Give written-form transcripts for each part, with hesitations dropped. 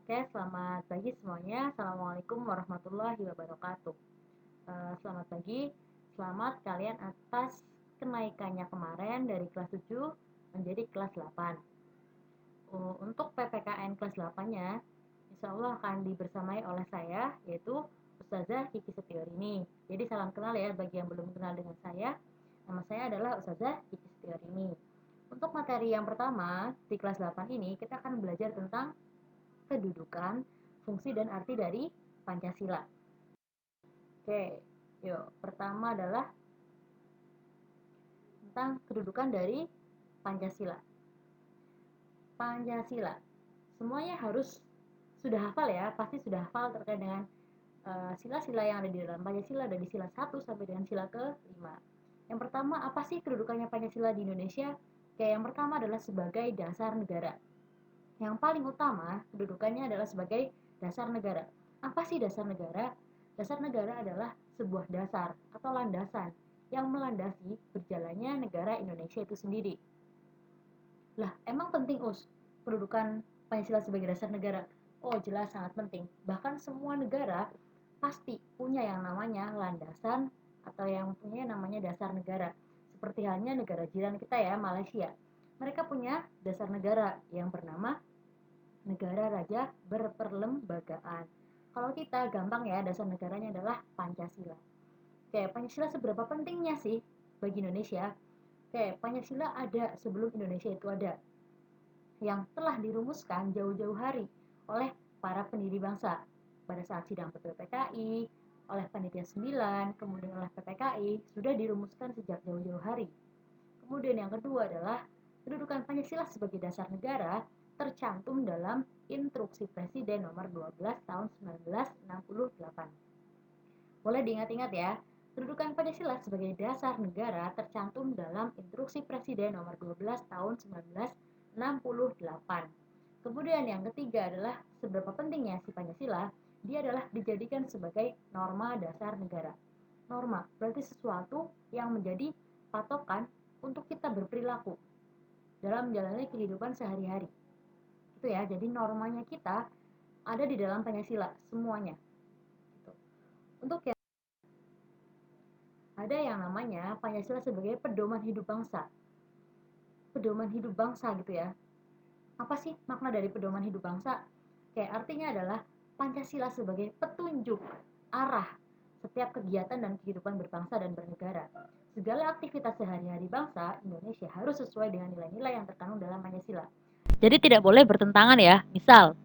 Oke, selamat pagi semuanya. Assalamualaikum warahmatullahi wabarakatuh. Selamat pagi, selamat kalian atas kenaikannya kemarin dari kelas 7 menjadi kelas 8. Untuk PPKN kelas 8-nya, insya Allah akan dibersamai oleh saya, yaitu Ustazah Kiki Setiorini. Jadi salam kenal ya bagi yang belum kenal dengan saya. Nama saya adalah Ustazah Kiki Setiorini. Untuk materi yang pertama, di kelas 8 ini kita akan belajar tentang kedudukan, fungsi dan arti dari Pancasila. Oke, yuk. Pertama adalah tentang kedudukan dari Pancasila. Pancasila. Semuanya harus sudah hafal ya, pasti sudah hafal terkait dengan sila-sila yang ada di dalam Pancasila dari sila 1 sampai dengan sila ke-5. Yang pertama, apa sih kedudukannya Pancasila di Indonesia? Oke, yang pertama adalah sebagai dasar negara. Yang paling utama, kedudukannya adalah sebagai dasar negara. Apa sih dasar negara? Dasar negara adalah sebuah dasar atau landasan yang melandasi berjalannya negara Indonesia itu sendiri. Lah, emang penting kedudukan Pancasila sebagai dasar negara? Oh, jelas sangat penting. Bahkan semua negara pasti punya yang namanya landasan atau yang punya namanya dasar negara. Seperti halnya negara jiran kita ya, Malaysia. Mereka punya dasar negara yang bernama negara raja berperlembagaan. Kalau kita gampang ya, dasar negaranya adalah Pancasila. Oke, Pancasila seberapa pentingnya sih bagi Indonesia? Oke, Pancasila ada sebelum Indonesia itu ada, yang telah dirumuskan jauh-jauh hari oleh para pendiri bangsa pada saat sidang PPKI, oleh Panitia 9, kemudian oleh PPKI, sudah dirumuskan sejak jauh-jauh hari. Kemudian yang kedua adalah kedudukan Pancasila sebagai dasar negara tercantum dalam Instruksi Presiden nomor 12 tahun 1968. Boleh diingat-ingat ya, kedudukan Pancasila sebagai dasar negara tercantum dalam Instruksi Presiden nomor 12 tahun 1968. Kemudian yang ketiga adalah seberapa pentingnya si Pancasila, dia adalah dijadikan sebagai norma dasar negara. Norma berarti sesuatu yang menjadi patokan untuk kita berperilaku dalam menjalani kehidupan sehari-hari. Itu ya, jadi normanya kita ada di dalam Pancasila semuanya. Gitu. Untuk yang ada yang namanya Pancasila sebagai pedoman hidup bangsa. Pedoman hidup bangsa gitu ya. Apa sih makna dari pedoman hidup bangsa? Kayak artinya adalah Pancasila sebagai petunjuk arah setiap kegiatan dan kehidupan berbangsa dan bernegara. Segala aktivitas sehari-hari bangsa Indonesia harus sesuai dengan nilai-nilai yang terkandung dalam Pancasila. Jadi tidak boleh bertentangan ya. Misal,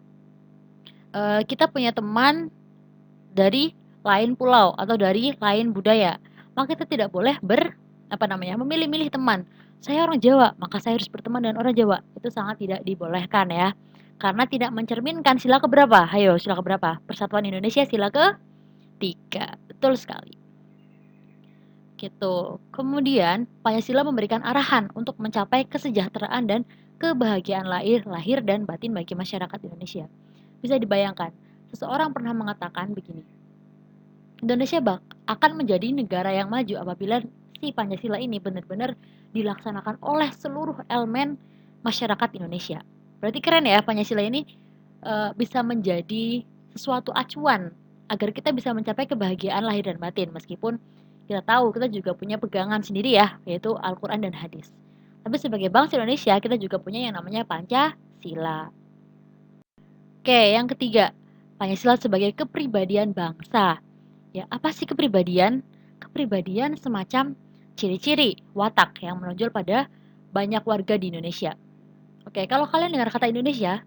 kita punya teman dari lain pulau atau dari lain budaya, maka kita tidak boleh memilih-milih teman. Saya orang Jawa, maka saya harus berteman dengan orang Jawa. Itu sangat tidak dibolehkan ya. Karena tidak mencerminkan sila keberapa? Hayo, sila keberapa? Persatuan Indonesia sila ke-3. Betul sekali. Gitu. Kemudian, Pancasila memberikan arahan untuk mencapai kesejahteraan dan kebahagiaan lahir dan batin bagi masyarakat Indonesia. Bisa dibayangkan, seseorang pernah mengatakan begini, Indonesia akan menjadi negara yang maju apabila si Pancasila ini benar-benar dilaksanakan oleh seluruh elemen masyarakat Indonesia. Berarti keren ya, Pancasila ini bisa menjadi sesuatu acuan agar kita bisa mencapai kebahagiaan lahir dan batin, meskipun kita tahu kita juga punya pegangan sendiri ya, yaitu Al-Quran dan hadis. Tapi sebagai bangsa Indonesia, kita juga punya yang namanya Pancasila. Oke, yang ketiga, Pancasila sebagai kepribadian bangsa. Ya, apa sih kepribadian? Kepribadian semacam ciri-ciri watak yang menonjol pada banyak warga di Indonesia. Oke, kalau kalian dengar kata Indonesia,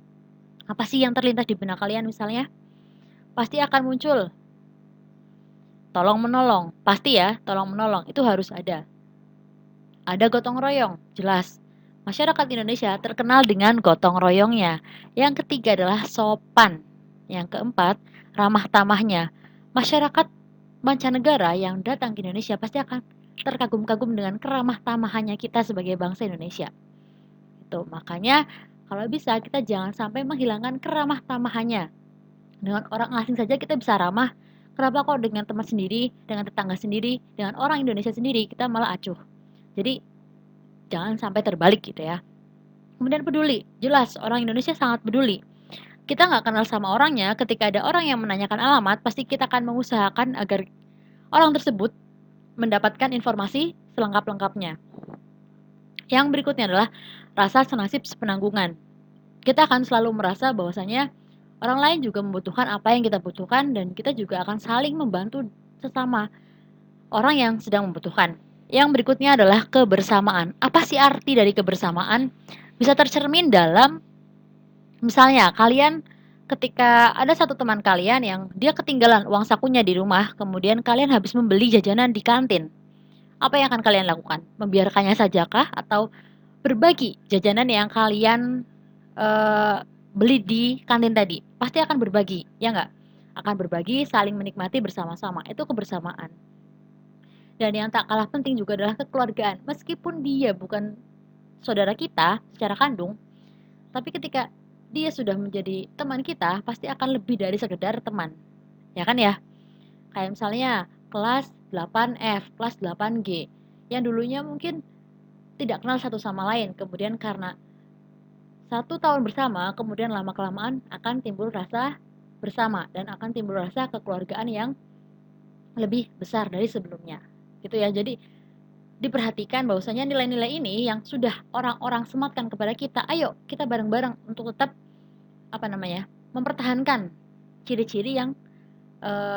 apa sih yang terlintas di benak kalian misalnya? Pasti akan muncul tolong menolong. Pasti ya, tolong menolong itu harus ada. Ada gotong royong, jelas. Masyarakat Indonesia terkenal dengan gotong royongnya. Yang ketiga adalah sopan. Yang keempat, ramah tamahnya. Masyarakat mancanegara yang datang ke Indonesia pasti akan terkagum-kagum dengan keramah tamahannya kita sebagai bangsa Indonesia. Itu makanya kalau bisa kita jangan sampai menghilangkan keramah tamahannya. Dengan orang asing saja kita bisa ramah. Kenapa kok dengan teman sendiri, dengan tetangga sendiri, dengan orang Indonesia sendiri kita malah acuh. Jadi jangan sampai terbalik gitu ya. Kemudian peduli, jelas orang Indonesia sangat peduli. kita nggak kenal sama orangnya, ketika ada orang yang menanyakan alamat, pasti kita akan mengusahakan agar orang tersebut mendapatkan informasi selengkap-lengkapnya. Yang berikutnya adalah rasa senasib sepenanggungan. Kita akan selalu merasa bahwasanya orang lain juga membutuhkan apa yang kita butuhkan dan kita juga akan saling membantu sesama orang yang sedang membutuhkan. Yang berikutnya adalah kebersamaan. Apa sih arti dari kebersamaan? Bisa tercermin dalam misalnya kalian ketika ada satu teman kalian yang dia ketinggalan uang sakunya di rumah, kemudian kalian habis membeli jajanan di kantin. Apa yang akan kalian lakukan? Membiarkannya sajakah atau berbagi jajanan yang kalian eh, beli di kantin tadi? Pasti akan berbagi, ya nggak? Akan berbagi, saling menikmati bersama-sama. Itu kebersamaan. Dan yang tak kalah penting juga adalah kekeluargaan. Meskipun dia bukan saudara kita secara kandung, tapi ketika dia sudah menjadi teman kita, pasti akan lebih dari sekedar teman. Ya kan ya? Kayak misalnya kelas 8F, kelas 8G, yang dulunya mungkin tidak kenal satu sama lain. Kemudian karena 1 tahun bersama, kemudian lama-kelamaan akan timbul rasa bersama dan akan timbul rasa kekeluargaan yang lebih besar dari sebelumnya. Gitu ya. Jadi diperhatikan bahwasanya nilai-nilai ini yang sudah orang-orang sematkan kepada kita, ayo kita bareng-bareng untuk tetap apa namanya? Mempertahankan ciri-ciri yang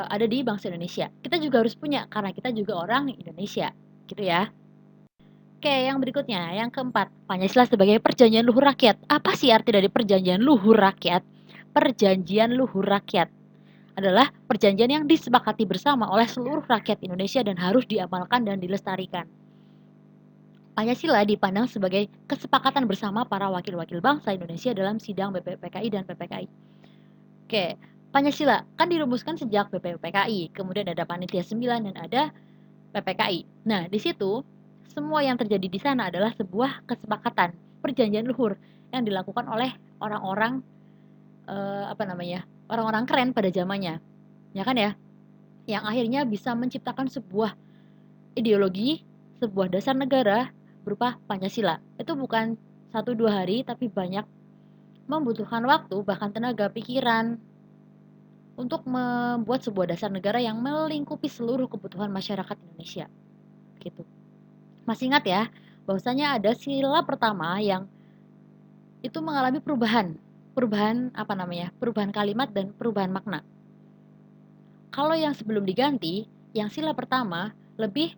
ada di bangsa Indonesia. Kita juga harus punya karena kita juga orang Indonesia. Gitu ya. Oke, yang berikutnya, yang keempat, Pancasila sebagai perjanjian luhur rakyat. Apa sih arti dari perjanjian luhur rakyat? Perjanjian luhur rakyat adalah perjanjian yang disepakati bersama oleh seluruh rakyat Indonesia dan harus diamalkan dan dilestarikan. Pancasila dipandang sebagai kesepakatan bersama para wakil-wakil bangsa Indonesia dalam sidang BPPKI dan PPKI. Oke, Pancasila kan dirumuskan sejak BPPKI, kemudian ada Panitia 9 dan ada PPKI. Nah, di situ semua yang terjadi di sana adalah sebuah kesepakatan, perjanjian luhur yang dilakukan oleh orang-orang apa namanya? Orang-orang keren pada zamannya. Ya kan ya? Yang akhirnya bisa menciptakan sebuah ideologi, sebuah dasar negara berupa Pancasila. Itu bukan 1-2 hari tapi banyak membutuhkan waktu bahkan tenaga pikiran untuk membuat sebuah dasar negara yang melingkupi seluruh kebutuhan masyarakat Indonesia gitu. Masih ingat ya, bahwasanya ada sila pertama yang itu mengalami perubahan. Perubahan apa namanya? Perubahan kalimat dan perubahan makna. Kalau yang sebelum diganti, yang sila pertama lebih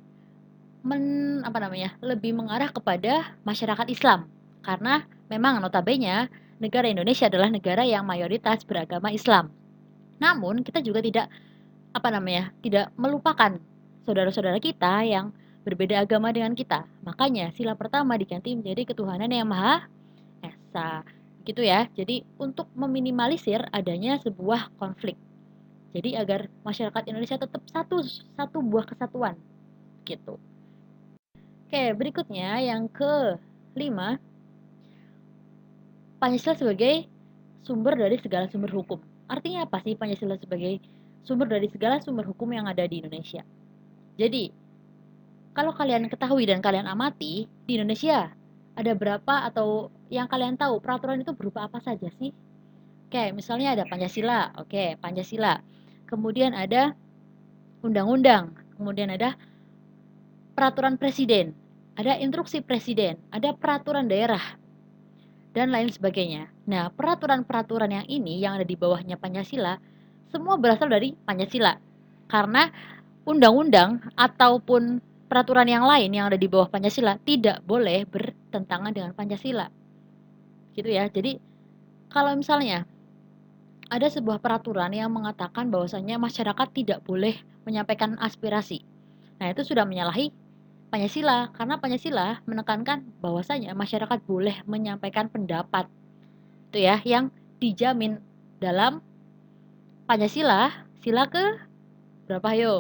apa namanya? Lebih mengarah kepada masyarakat Islam. Karena memang notabene negara Indonesia adalah negara yang mayoritas beragama Islam. Namun kita juga tidak apa namanya? Tidak melupakan saudara-saudara kita yang berbeda agama dengan kita. Makanya sila pertama diganti menjadi ketuhanan yang maha esa. Gitu ya. Jadi untuk meminimalisir adanya sebuah konflik. Jadi agar masyarakat Indonesia tetap satu buah kesatuan gitu. Oke, berikutnya yang kelima, Pancasila sebagai sumber dari segala sumber hukum. Artinya apa sih Pancasila sebagai sumber dari segala sumber hukum yang ada di Indonesia? Jadi, kalau kalian ketahui dan kalian amati, di Indonesia ada berapa atau yang kalian tahu peraturan itu berupa apa saja sih? Oke, misalnya ada Pancasila. Oke, Pancasila. Kemudian ada undang-undang. Kemudian ada peraturan presiden. Ada instruksi presiden. Ada peraturan daerah. Dan lain sebagainya. Nah, peraturan-peraturan yang ini yang ada di bawahnya Pancasila, semua berasal dari Pancasila. Karena undang-undang ataupun peraturan yang lain yang ada di bawah Pancasila tidak boleh bertentangan dengan Pancasila. Gitu ya. Jadi, kalau misalnya ada sebuah peraturan yang mengatakan bahwasanya masyarakat tidak boleh menyampaikan aspirasi. Nah, itu sudah menyalahi Pancasila karena Pancasila menekankan bahwasanya masyarakat boleh menyampaikan pendapat. Itu ya yang dijamin dalam Pancasila, sila ke berapa yo?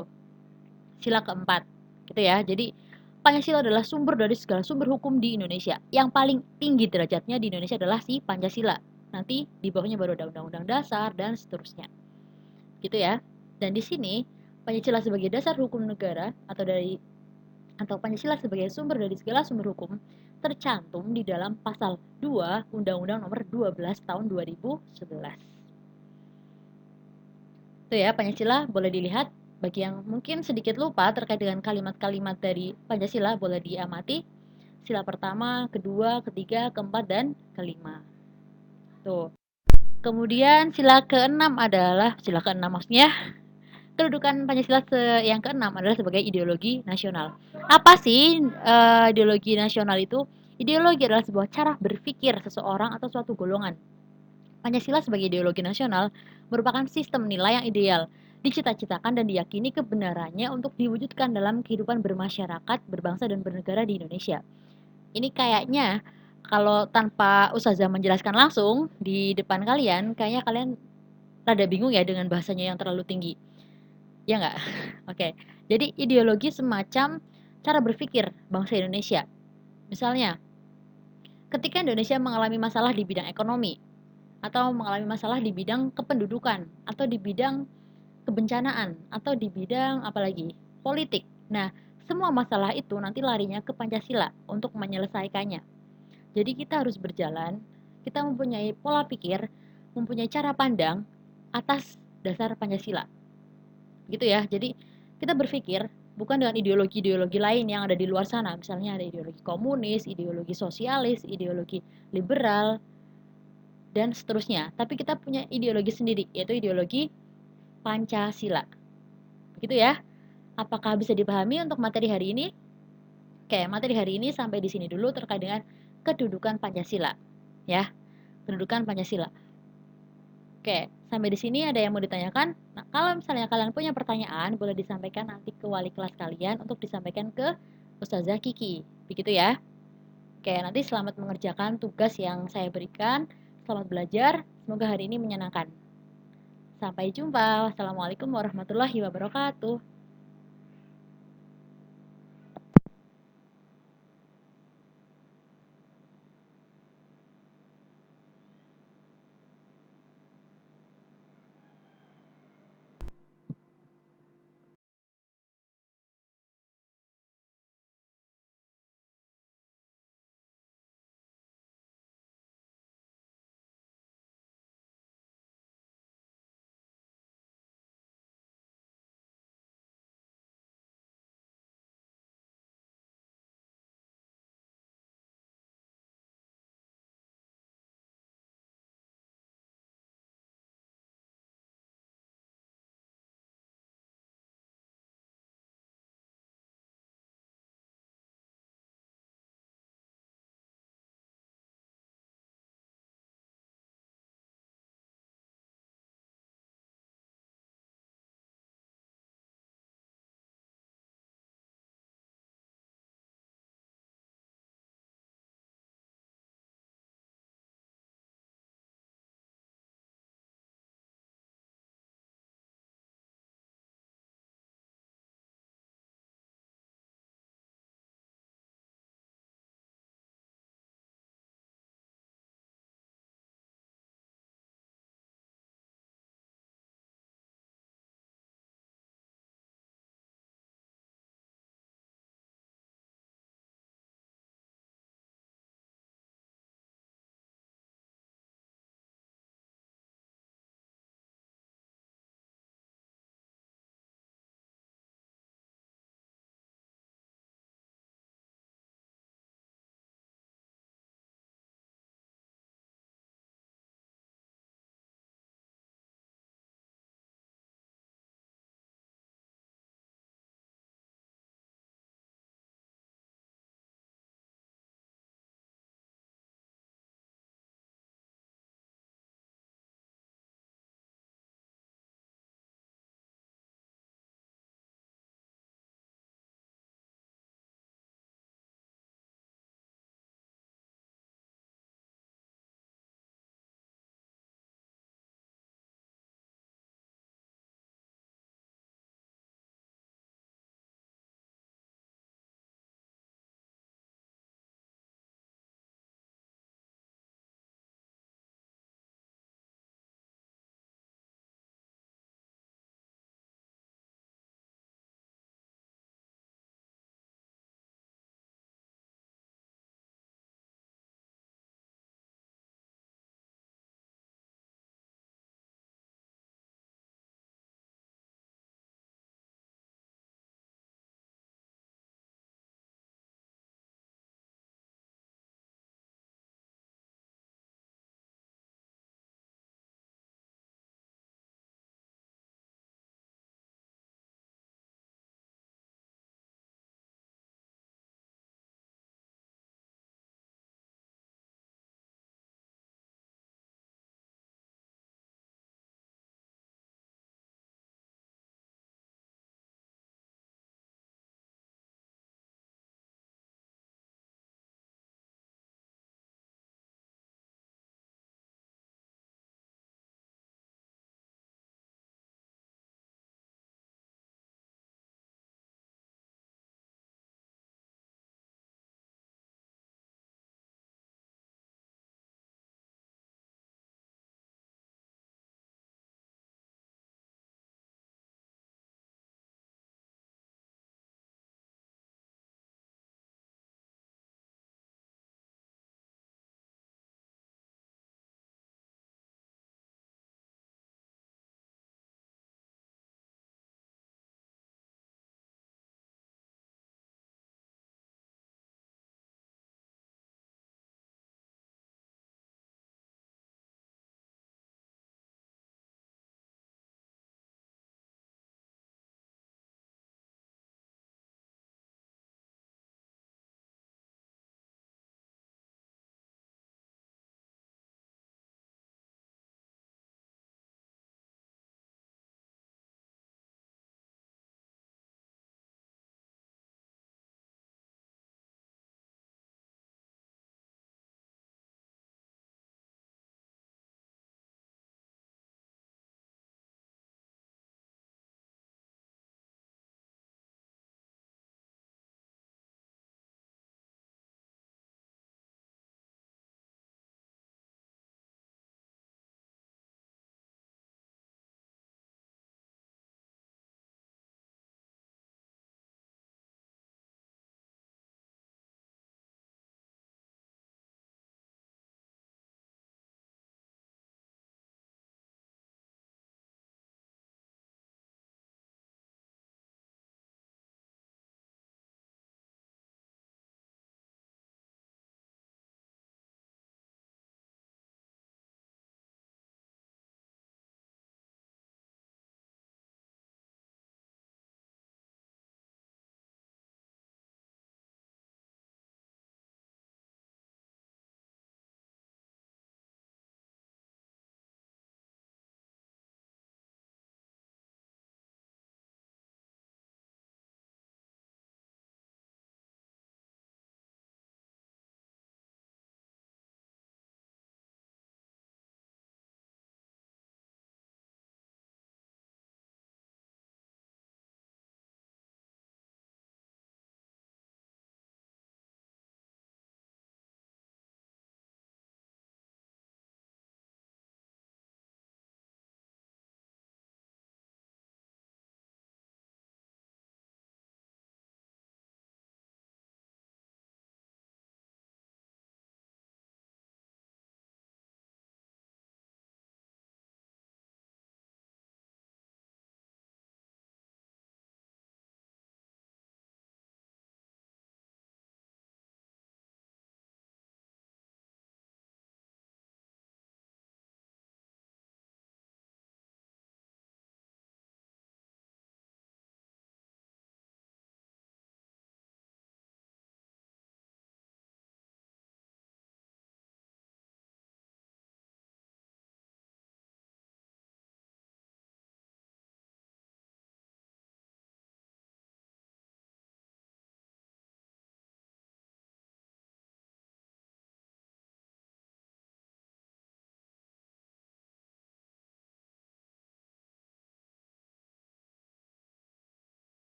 Sila keempat. Gitu ya. Jadi Pancasila adalah sumber dari segala sumber hukum di Indonesia. Yang paling tinggi derajatnya di Indonesia adalah si Pancasila. Nanti di bawahnya baru ada undang-undang dasar dan seterusnya. Gitu ya. Dan di sini Pancasila sebagai dasar hukum negara atau Pancasila sebagai sumber dari segala sumber hukum tercantum di dalam pasal 2 Undang-Undang Nomor 12 Tahun 2011. Itu ya, Pancasila boleh dilihat. Bagi yang mungkin sedikit lupa terkait dengan kalimat-kalimat dari Pancasila, boleh diamati. Sila pertama, kedua, ketiga, keempat, dan kelima. Tuh. Kemudian sila keenam adalah, sila keenam maksudnya, kedudukan Pancasila yang keenam adalah sebagai ideologi nasional. Apa sih ideologi nasional itu? Ideologi adalah sebuah cara berpikir seseorang atau suatu golongan. Pancasila sebagai ideologi nasional merupakan sistem nilai yang ideal, dicita-citakan dan diyakini kebenarannya untuk diwujudkan dalam kehidupan bermasyarakat, berbangsa, dan bernegara di Indonesia. Ini kayaknya kalau tanpa Ustazah menjelaskan langsung di depan kalian, kayaknya kalian rada bingung ya dengan bahasanya yang terlalu tinggi. Ya nggak? Oke. Jadi ideologi semacam cara berpikir bangsa Indonesia. Misalnya, ketika Indonesia mengalami masalah di bidang ekonomi, atau mengalami masalah di bidang kependudukan, atau di bidang kebencanaan, atau di bidang apalagi politik. Nah, semua masalah itu nanti larinya ke Pancasila untuk menyelesaikannya. Jadi kita harus berjalan, kita mempunyai pola pikir, mempunyai cara pandang atas dasar Pancasila. Gitu ya. Jadi kita berpikir bukan dengan ideologi-ideologi lain yang ada di luar sana. Misalnya ada ideologi komunis, ideologi sosialis, ideologi liberal, dan seterusnya. Tapi kita punya ideologi sendiri, yaitu ideologi Pancasila. Begitu ya. Apakah bisa dipahami untuk materi hari ini? Oke, materi hari ini sampai di sini dulu terkait dengan kedudukan Pancasila. Ya, kedudukan Pancasila. Oke, sampai di sini ada yang mau ditanyakan? Nah, kalau misalnya kalian punya pertanyaan, boleh disampaikan nanti ke wali kelas kalian untuk disampaikan ke Ustazah Kiki. Begitu ya. Oke, nanti selamat mengerjakan tugas yang saya berikan. Selamat belajar. Semoga hari ini menyenangkan. Sampai jumpa. Wassalamualaikum warahmatullahi wabarakatuh.